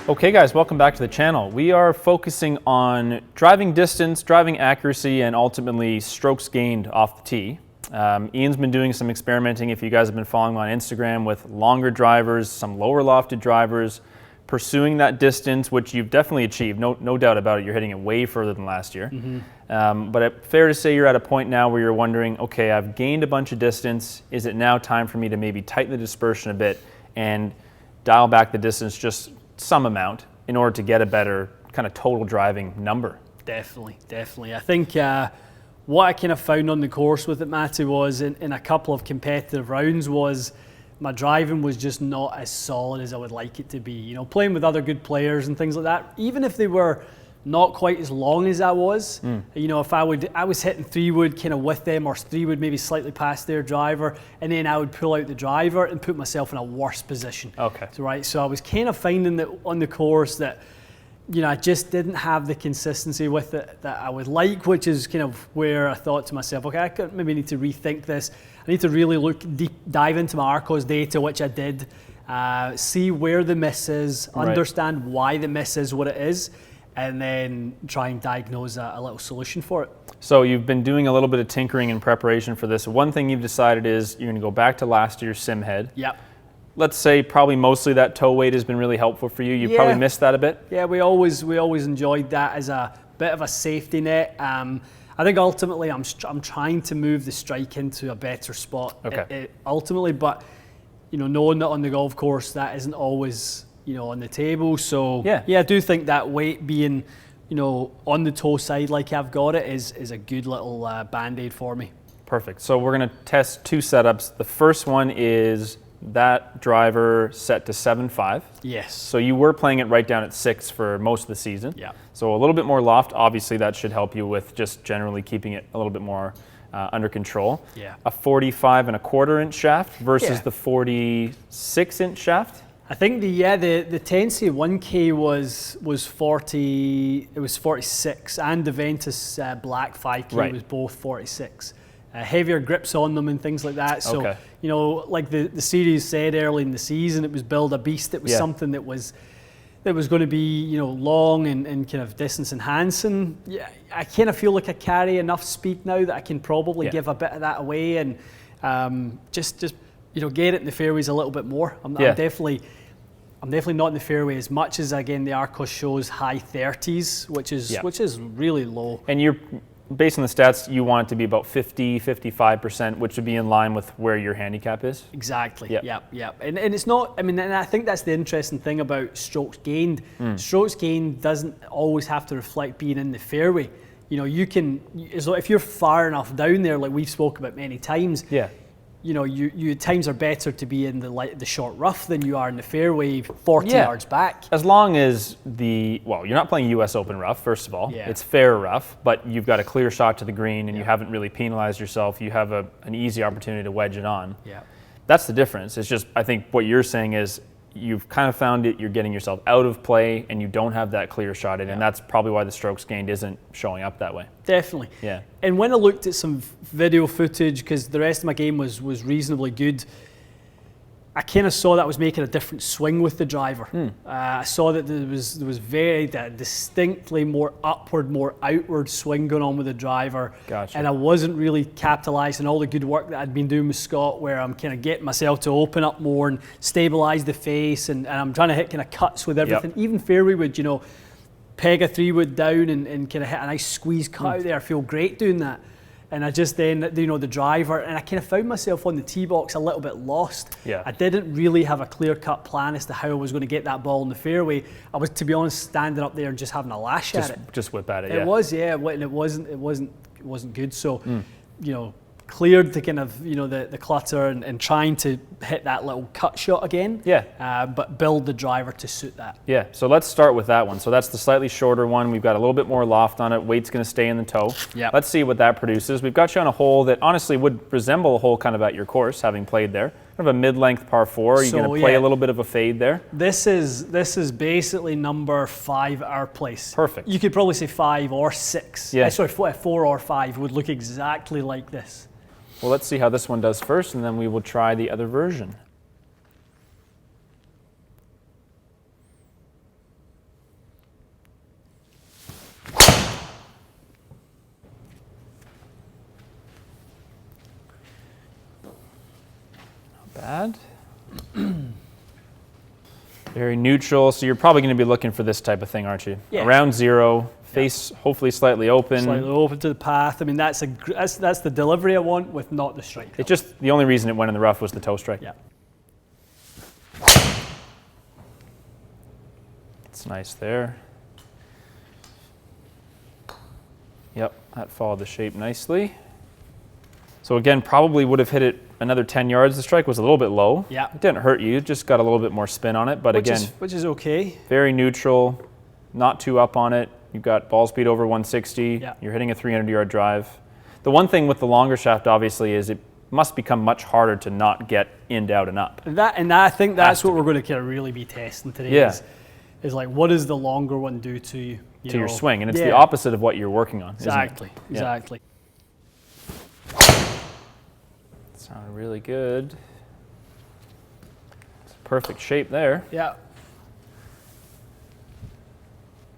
Okay guys, welcome back to the channel. We are focusing on driving distance, driving accuracy, and ultimately strokes gained off the tee. Ian's been doing some experimenting, if you guys have been following him on Instagram, with longer drivers, some lower lofted drivers, pursuing that distance, which you've definitely achieved, no doubt about it. You're hitting it way further than last year. But fair to say you're at a point now where you're wondering, okay, I've gained a bunch of distance. Is it now time for me to maybe tighten the dispersion a bit and dial back the distance just some amount in order to get a better kind of total driving number? Definitely. I think what I kind of found on the course with it, Matty, was in a couple of competitive rounds was my driving was just not as solid as I would like it to be. You know, playing with other good players and things like that, even if they were not quite as long as I was, you know, if I was hitting 3-wood kind of with them, or 3-wood maybe slightly past their driver, and then I would pull out the driver and put myself in a worse position. Okay. So I was kind of finding that on the course that, you know, I just didn't have the consistency with it that I would like, which is kind of where I thought to myself, okay, I could maybe need to rethink this. I need to really dive into my Arcos data, which I did, see where the miss is, understand why the miss is what it is, and then try and diagnose a little solution for it. So you've been doing a little bit of tinkering in preparation for this. One thing you've decided is you're going to go back to last year's sim head. Yep. Let's say probably mostly that toe weight has been really helpful for you. You probably missed that a bit. Yeah, we always enjoyed that as a bit of a safety net. I think ultimately I'm trying to move the strike into a better spot. Okay. Ultimately, but you know, knowing that on the golf course that isn't always, you know, on the table. So yeah, I do think that weight being, you know, on the toe side like I've got it is a good little band-aid for me. Perfect. So we're going to test two setups. The first one is that driver set to 7.5. Yes. So you were playing it right down at 6 for most of the season. Yeah. So a little bit more loft. Obviously that should help you with just generally keeping it a little bit more under control. Yeah. A 45.25 inch shaft versus the 46 inch shaft. I think the 10C 1K was 40. It was 46, and the Ventus Black 5K was both 46. Heavier grips on them and things like that. So you know, like the series said early in the season, it was build a beast. It was something that was going to be, you know, long and kind of distance enhancing. Yeah, I kind of feel like I carry enough speed now that I can probably give a bit of that away and just you know, get it in the fairways a little bit more. I'm definitely not in the fairway as much as, again, the Arcos shows high 30s, which is really low. And you're, based on the stats, you want it to be about 50-55%, which would be in line with where your handicap is. Exactly. Yep. And it's not, I mean, and I think that's the interesting thing about strokes gained. Strokes gained doesn't always have to reflect being in the fairway. You know, you can, if you're far enough down there, like we've spoken about many times, you know, you at times are better to be in the short rough than you are in the fairway 40 yards back. As long as you're not playing US Open rough, first of all. It's fair rough, but you've got a clear shot to the green and you haven't really penalized yourself. You have an easy opportunity to wedge it on. That's the difference. It's just, I think what you're saying is you've kind of found it, you're getting yourself out of play and you don't have that clear shot in, and that's probably why the strokes gained isn't showing up that way. Definitely. Yeah. And when I looked at some video footage, because the rest of my game was reasonably good, I kind of saw that I was making a different swing with the driver. I saw that there was very distinctly more upward, more outward swing going on with the driver. Gotcha. And I wasn't really capitalising all the good work that I'd been doing with Scott, where I'm kind of getting myself to open up more and stabilise the face, and I'm trying to hit kind of cuts with everything. Even fairway wood, you know, peg a 3-wood down and kind of hit a nice squeeze cut out there. I feel great doing that. And I just then, you know, the driver, and I kind of found myself on the tee box a little bit lost. I didn't really have a clear-cut plan as to how I was going to get that ball in the fairway. I was, to be honest, standing up there and just having a lash at it. Just whip at it. It was, and it wasn't good. So, you know, cleared the kind of, you know, the clutter and trying to hit that little cut shot again. But build the driver to suit that. So let's start with that one. So that's the slightly shorter one. We've got a little bit more loft on it. Weight's going to stay in the toe. Let's see what that produces. We've got you on a hole that honestly would resemble a hole kind of at your course, having played there. Kind of a mid-length par 4. Are you going to play a little bit of a fade there? This is basically number 5 our place. Perfect. You could probably say 5 or 6. Sorry, 4 or 5 would look exactly like this. Well, let's see how this one does first, and then we will try the other version. bad. Very neutral, so you're probably going to be looking for this type of thing, aren't you? Yeah. Around zero, face hopefully slightly open. Slightly open to the path. I mean, that's the delivery I want with not the strike. It's just the only reason it went in the rough was the toe strike. Yeah. It's nice there. Yep, that followed the shape nicely. So again, probably would have hit it another 10 yards. The strike was a little bit low. Yeah. It didn't hurt you, it just got a little bit more spin on it. But Which is okay. very neutral, not too up on it. You've got ball speed over 160. Yeah. You're hitting a 300-yard drive. The one thing with the longer shaft, obviously, is it must become much harder to not get in, out, and up. And I think that's what we're going to kind of really be testing today. Yeah. Is like, what does the longer one do to you? Your swing, and it's the opposite of what you're working on. Exactly. Isn't it? Exactly. Sounded really good. It's a perfect shape there. Yeah.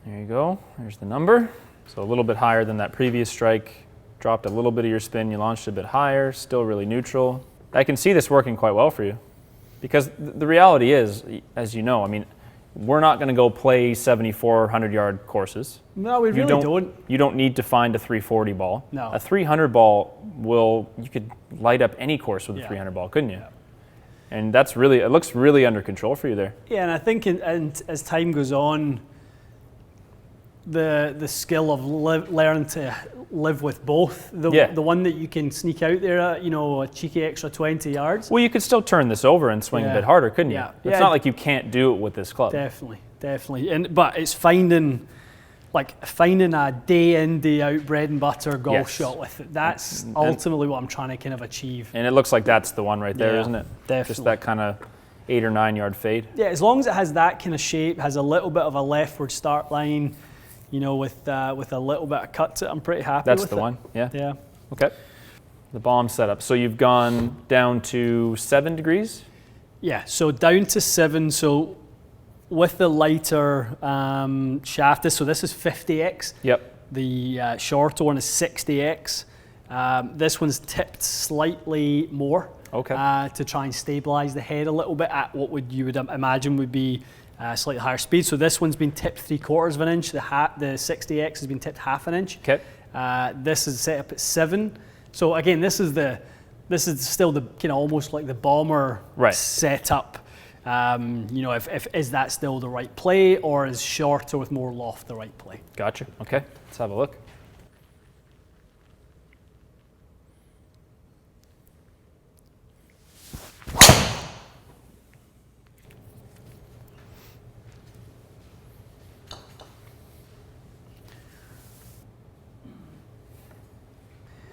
There you go. There's the number. So a little bit higher than that previous strike. Dropped a little bit of your spin. You launched a bit higher. Still really neutral. I can see this working quite well for you, because the reality is, as you know, I mean, we're not going to go play 7,400-yard courses. No, we really don't. You don't need to find a 340 ball. No. A 300 ball you could light up any course with a 300 ball, couldn't you? Yeah. And it looks really under control for you there. Yeah, and I think and as time goes on, the skill of learning to live with both, the one that you can sneak out there at, a cheeky extra 20 yards. Well, you could still turn this over and swing a bit harder, couldn't you? Yeah. It's not like you can't do it with this club. Definitely. But it's finding a day in, day out bread and butter golf shot with it. That's ultimately what I'm trying to kind of achieve. And it looks like that's the one right there, isn't it? Definitely. Just that kind of 8 or 9 yard fade. Yeah, as long as it has that kind of shape, has a little bit of a leftward start line, with a little bit of cut to it, I'm pretty happy with it. That's the one, yeah? Yeah. Okay. The bomb setup. So you've gone down to 7 degrees? Yeah, so down to 7. So with the lighter shaft, so this is 50x. Yep. The shorter one is 60x. This one's tipped slightly more. Okay. To try and stabilize the head a little bit at what you would imagine would be slightly higher speed. So this one's been tipped 3/4 of an inch. The 60x has been tipped 1/2 an inch. Okay. This is set up at 7. So again, this is still the kind of almost like the bomber setup. Is that still the right play, or is shorter with more loft the right play? Gotcha. Okay. Let's have a look.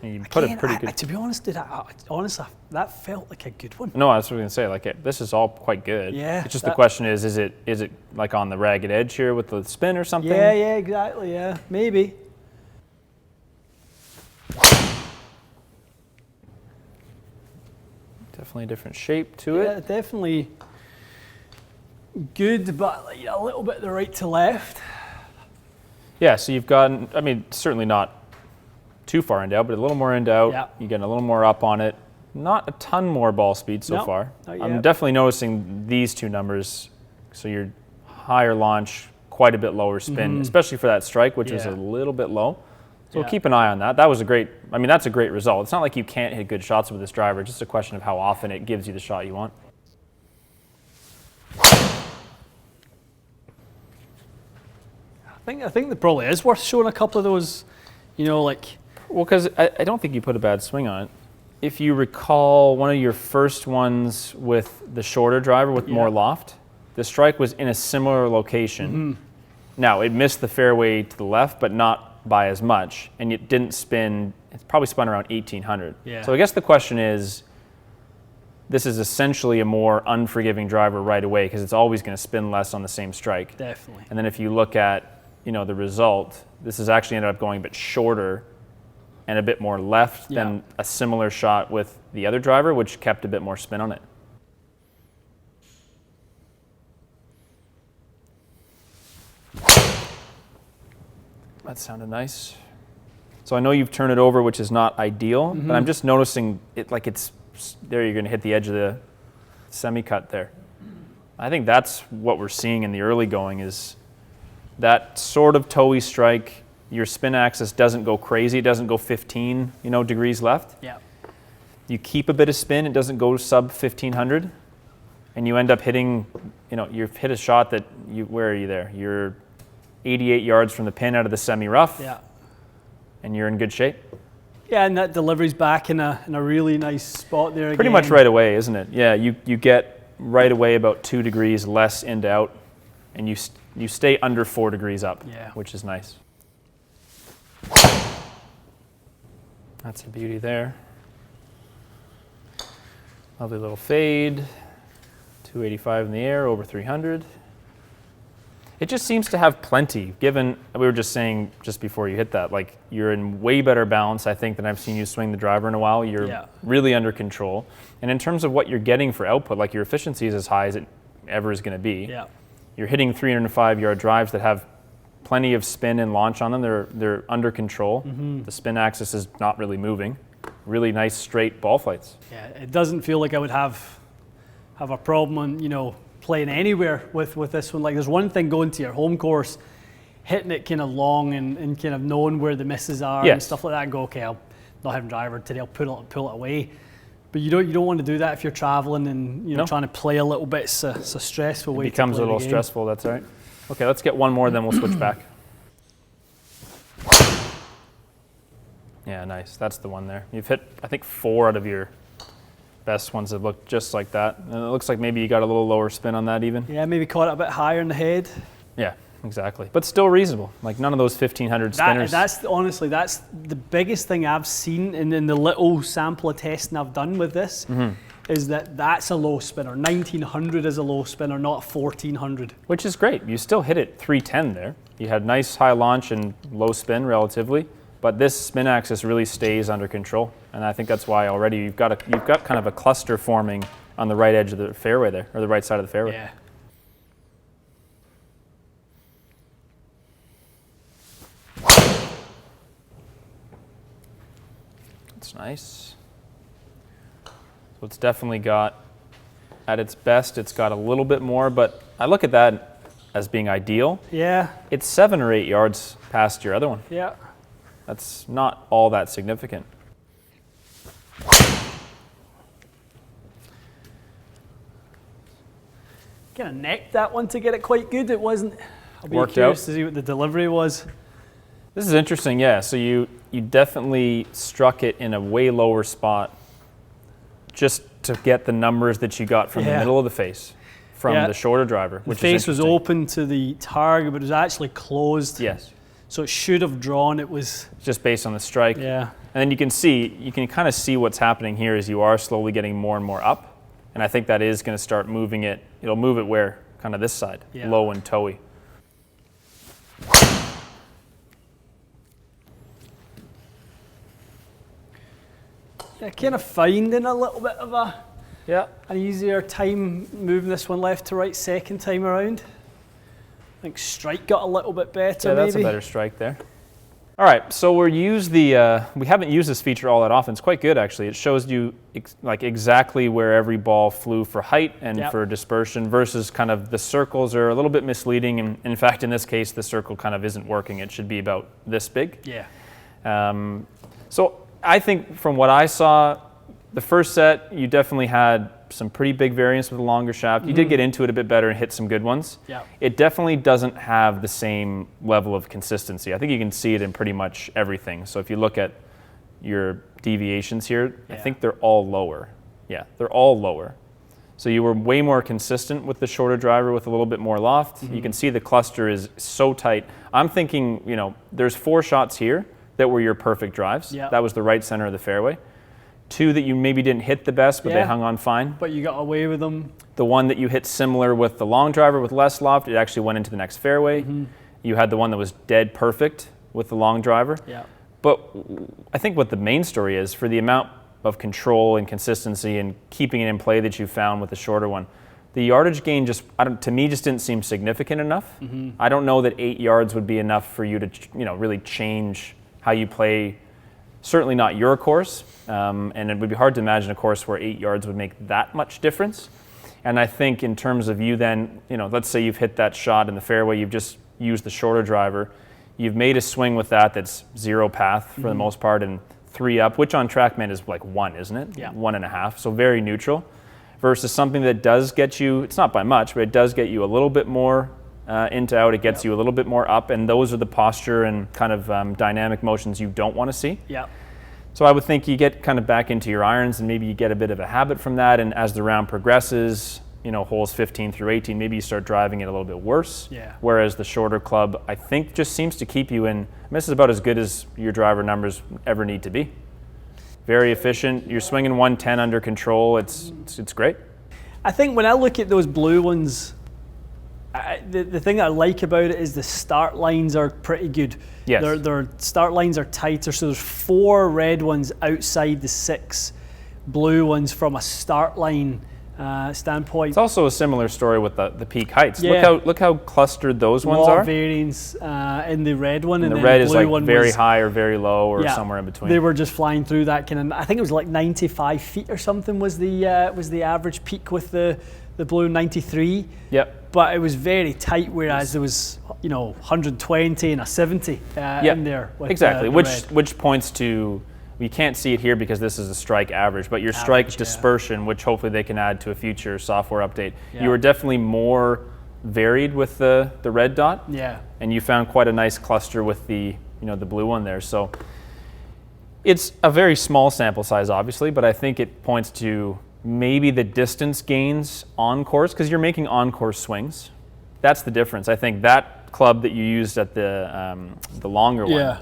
You put a pretty good. To be honest, honestly, that felt like a good one. No, I was going to say, this is all quite good. Yeah. It's just the question is it like on the ragged edge here with the spin or something? Yeah, exactly. Yeah, maybe. Definitely a different shape to it. Yeah, definitely good, but a little bit the right to left. Yeah, so you've gotten, certainly not too far in out, but a little more in out. Yeah. You're getting a little more up on it. Not a ton more ball speed so far. I'm definitely noticing these two numbers. So your higher launch, quite a bit lower spin, especially for that strike, which was a little bit low. So we'll keep an eye on that. That was that's a great result. It's not like you can't hit good shots with this driver. It's just a question of how often it gives you the shot you want. I think it probably is worth showing a couple of those, Well, because I don't think you put a bad swing on it. If you recall one of your first ones with the shorter driver with more loft, the strike was in a similar location. Now, it missed the fairway to the left, but not by as much. And it didn't spin, it's probably spun around 1,800. Yeah. So I guess the question is, this is essentially a more unforgiving driver right away because it's always going to spin less on the same strike. Definitely. And then if you look at, the result, this has actually ended up going a bit shorter and a bit more left than a similar shot with the other driver, which kept a bit more spin on it. That sounded nice. So I know you've turned it over, which is not ideal, but I'm just noticing it like it's there. You're going to hit the edge of semi-cut there. I think that's what we're seeing in the early going is that sort of towy strike. Your spin axis doesn't go crazy. It doesn't go 15, degrees left. Yeah. You keep a bit of spin. It doesn't go sub 1500. And you end up hitting, you've hit a shot that where are you there? You're 88 yards from the pin out of the semi-rough. Yeah. And you're in good shape. Yeah, and that delivery's back in a really nice spot there again. Pretty much right away, isn't it? Yeah, you get right away about 2 degrees less in to out, and you stay under 4 degrees up, which is nice. That's a beauty there. Lovely little fade. 285 in the air, over 300. It just seems to have plenty, given we were just saying just before you hit that, like you're in way better balance, I think, than I've seen you swing the driver in a while. You're really under control. And in terms of what you're getting for output, like your efficiency is as high as it ever is going to be. Yeah. You're hitting 305-yard drives that have plenty of spin and launch on them. They're under control. Mm-hmm. The spin axis is not really moving. Really nice straight ball flights. Yeah, it doesn't feel like I would have a problem on, playing anywhere with this one. Like there's one thing going to your home course, hitting it kind of long and kind of knowing where the misses are and stuff like that and go, okay, I'll not have a driver today, I'll pull it away. But you don't want to do that if you're traveling and trying to play a little bit. It's a stressful way to play. It becomes a little stressful, that's all right. Okay, let's get one more, then we'll switch back. Yeah, nice. That's the one there. You've hit, I think, 4 out of your best ones that look just like that. And it looks like maybe you got a little lower spin on that even. Yeah, maybe caught it a bit higher in the head. Yeah, exactly. But still reasonable. Like none of those 1500 spinners. That's honestly, that's the biggest thing I've seen in the little sample of testing I've done with this, is that's a low spinner. 1900 is a low spinner, not 1400. Which is great. You still hit it 310 there. You had nice high launch and low spin relatively. But this spin axis really stays under control, and I think that's why already you've got kind of a cluster forming on the right edge of the fairway there, or the right side of the fairway. Yeah. That's nice. So it's definitely got, at its best, it's got a little bit more, but I look at that as being ideal. Yeah. It's 7 or 8 yards past your other one. Yeah. That's not all that significant. Kind of necked that one to get it quite good. It wasn't. I'll be Worked curious out. to see what the delivery was. This is interesting, yeah. So you definitely struck it in a way lower spot just to get the numbers that you got from the middle of the face, from the shorter driver. The face was open to the target, but it was actually closed. Yes. So it should have drawn. It was just based on the strike. Yeah. And then you can kind of see what's happening here as you are slowly getting more and more up. And I think that is going to start moving it. It'll move it where? Kind of this side, low and towy. Yeah, kind of finding a little bit of an easier time moving this one left to right second time around. I think strike got a little bit better. Yeah, that's a better strike there. All right, so we haven't used this feature all that often. It's quite good actually. It shows you exactly where every ball flew for height and for dispersion versus kind of the circles are a little bit misleading. And in fact, in this case, the circle kind of isn't working. It should be about this big. Yeah. So I think from what I saw, the first set, you definitely had some pretty big variance with a longer shaft. You did get into it a bit better and hit some good ones. Yeah. It definitely doesn't have the same level of consistency. I think you can see it in pretty much everything. So if you look at your deviations here, I think they're all lower. Yeah, they're all lower. So you were way more consistent with the shorter driver with a little bit more loft. You can see the cluster is so tight. I'm thinking, there's 4 shots here that were your perfect drives. Yeah. That was the right center of the fairway. 2 that you maybe didn't hit the best, but they hung on fine. But you got away with them. The one that you hit similar with the long driver with less loft, it actually went into the next fairway. You had the one that was dead perfect with the long driver. Yeah. But I think what the main story is, for the amount of control and consistency and keeping it in play that you found with the shorter one, the yardage gain to me just didn't seem significant enough. I don't know that 8 yards would be enough for you to really change how you play. Certainly not your course, and it would be hard to imagine a course where 8 yards would make that much difference. And I think in terms of you then, let's say you've hit that shot in the fairway, you've just used the shorter driver, you've made a swing with that's 0 path for the most part and 3 up, which on TrackMan is like 1, isn't it? Yeah. 1.5, so very neutral. Versus something that does get you, it's not by much, but it does get you a little bit more into out, it gets you a little bit more up, and those are the posture and kind of dynamic motions you don't want to see. Yeah. So I would think you get kind of back into your irons and maybe you get a bit of a habit from that, and as the round progresses, holes 15 through 18, maybe you start driving it a little bit worse. Yeah. Whereas the shorter club, I think, just seems to keep you in, this is about as good as your driver numbers ever need to be. Very efficient. You're swinging 110 under control. It's great. I think when I look at those blue ones, the thing that I like about it is the start lines are pretty good. Yes. Their start lines are tighter. So there's 4 red ones outside the 6 blue ones from a start line standpoint. It's also a similar story with the peak heights. Yeah. Look how clustered those ones Lot are. of variance in the red one, and the then red the is blue like one very was, high or very low or somewhere in between. They were just flying through that kind of. I think it was like 95 feet or something was the average peak with the blue 93. Yep. But it was very tight, whereas there was 120 and a 70 in there. With exactly, the which points to. You can't see it here because this is a strike average, but your strike dispersion, which hopefully they can add to a future software update, you were definitely more varied with the red dot. Yeah. And you found quite a nice cluster with the the blue one there. So it's a very small sample size, obviously, but I think it points to maybe the distance gains on course because you're making on course swings. That's the difference. I think that club that you used at the longer one.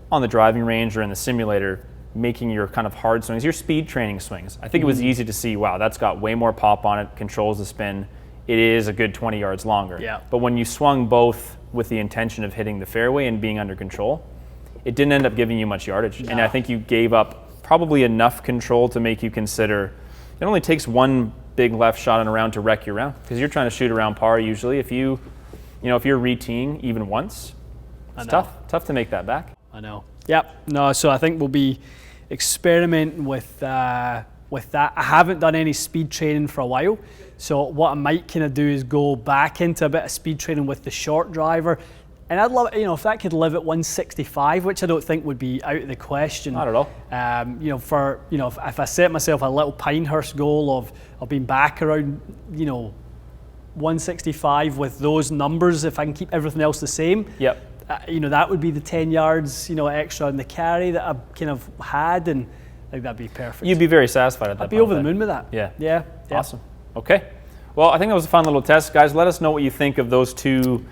On the driving range or in the simulator, making your kind of hard swings, your speed training swings. I think it was easy to see, wow, that's got way more pop on it, controls the spin. It is a good 20 yards longer. Yeah. But when you swung both with the intention of hitting the fairway and being under control, it didn't end up giving you much yardage. No. And I think you gave up probably enough control to make you consider, it only takes one big left shot in a round to wreck your round because you're trying to shoot around par usually. If if you're re-teeing even once, it's tough to make that back. I know. Yep. No, so I think we'll be experimenting with that. I haven't done any speed training for a while. So what I might kind of do is go back into a bit of speed training with the short driver. And I'd love, if that could live at 165, which I don't think would be out of the question. Not at all. If I set myself a little Pinehurst goal of being back around, 165 with those numbers, if I can keep everything else the same. Yep. That would be the 10 yards, extra in the carry that I've kind of had, and I think that'd be perfect. You'd be very satisfied at that I'd be over the moon with that. Yeah. Awesome. Okay. Well, I think that was a fun little test. Guys, let us know what you think of those 2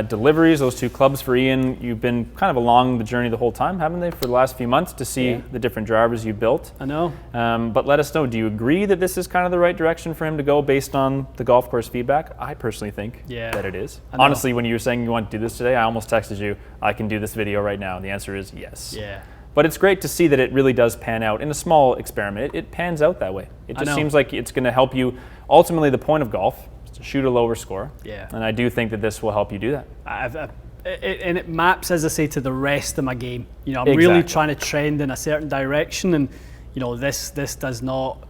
deliveries, those 2 clubs for Ian. You've been kind of along the journey the whole time, haven't they, for the last few months to see the different drivers you built. I know. But let us know, do you agree that this is kind of the right direction for him to go based on the golf course feedback? I personally think that it is. Honestly, when you were saying you want to do this today, I almost texted you, I can do this video right now. And the answer is yes. Yeah. But it's great to see that it really does pan out. In a small experiment, it pans out that way. It just seems like it's going to help you. Ultimately, the point of golf is to shoot a lower score. Yeah. And I do think that this will help you do that. And it maps, as I say, to the rest of my game. I'm really trying to trend in a certain direction, and this does not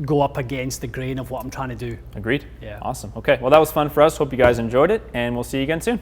go up against the grain of what I'm trying to do. Agreed. Yeah. Awesome. Okay. Well, that was fun for us. Hope you guys enjoyed it, and we'll see you again soon.